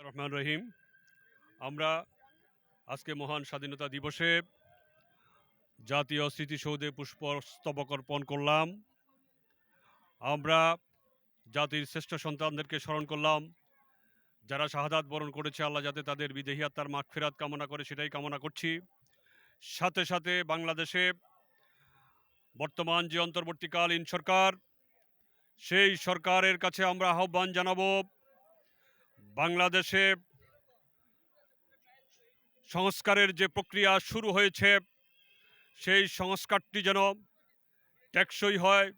রহমান রহিম। আমরা আজকে মহান স্বাধীনতা দিবসে জাতীয় স্মৃতিসৌধে পুষ্পস্তবক অর্পণ করলাম। আমরা জাতির শ্রেষ্ঠ সন্তানদেরকে স্মরণ করলাম, যারা শাহাদাত বরণ করেছে। আল্লাহ যাতে তাদের বিদেহী আত্মার মাগফিরাত কামনা করে, সেটাই কামনা করছি। সাথে সাথে বাংলাদেশে বর্তমান যে অন্তর্বর্তীকালীন সরকার, সেই সরকারের কাছে আমরা আহ্বান জানাবো, বাংলাদেশে সংস্কারের যে প্রক্রিয়া শুরু হয়েছে, সেই সংস্কারটি যেন টেকসই হয়,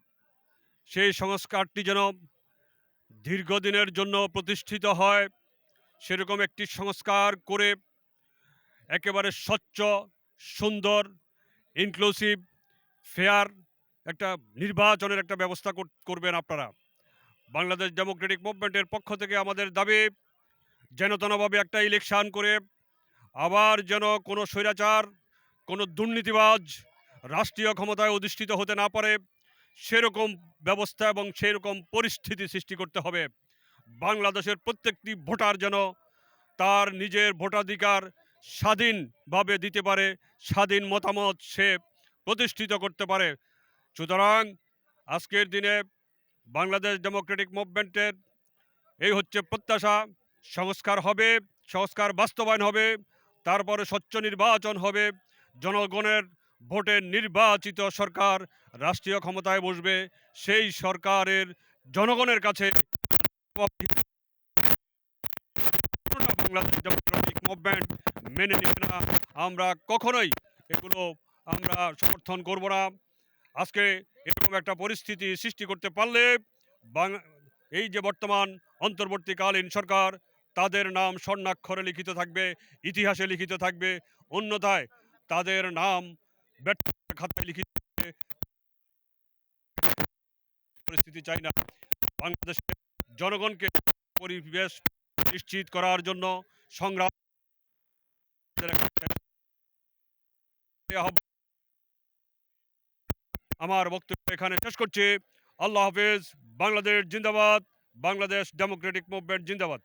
সেই সংস্কারটি যেন দীর্ঘদিনের জন্য প্রতিষ্ঠিত হয়। সেরকম একটি সংস্কার করে একেবারে স্বচ্ছ, সুন্দর, ইনক্লুসিভ, ফেয়ার একটা নির্বাচনের একটা ব্যবস্থা করবেন আপনারা। বাংলাদেশ ডেমোক্রেটিক মুভমেন্টের পক্ষ থেকে আমাদের দাবি, যেনতেনভাবে একটা ইলেকশন করে আবার যেন কোনো স্বৈরাচার, কোনো দুর্নীতিবাজ রাষ্ট্রীয় ক্ষমতায় অধিষ্ঠিত হতে না পারে, সেরকম ব্যবস্থা এবং সেরকম পরিস্থিতি সৃষ্টি করতে হবে। বাংলাদেশের প্রত্যেকটি ভোটার যেন তার নিজের ভোটাধিকার স্বাধীনভাবে দিতে পারে, স্বাধীন মতামত সে প্রতিষ্ঠিত করতে পারে। সুতরাং আজকের দিনে বাংলাদেশ ডেমোক্রেটিক মুভমেন্টের এই হচ্ছে প্রত্যাশা, সংস্কার হবে, সংস্কার বাস্তবায়ন হবে, তারপরে স্বচ্ছ নির্বাচন হবে, জনগণের ভোটে নির্বাচিত সরকার রাষ্ট্রীয় ক্ষমতায় বসবে। সেই সরকারের জনগণের কাছে বাংলাদেশ ডেমোক্রেটিক মুভমেন্ট মেনে নেবে না। আমরা কখনোই এগুলো আমরা সমর্থন করব না। আজকে এরকম একটা পরিস্থিতি সৃষ্টি করতে পারলে এই যে বর্তমান অন্তর্বর্তীকালীন সরকার, তাদের নাম স্বর্ণাক্ষরে লিখিত থাকবে, ইতিহাসে লিখিত থাকবে। অন্যথায় তাদের নাম ব্যর্থ খাতায় লিখিত থাকবে। পরিস্থিতি চাই না। বাংলাদেশের জনগণকে পরিবেশ নিশ্চিত করার জন্য সংগ্রাম। আমার বক্তব্য এখানে শেষ করছি। আল্লাহ হাফেজ। বাংলাদেশ জিন্দাবাদ। বাংলাদেশ ডেমোক্রেটিক মুভমেন্ট জিন্দাবাদ।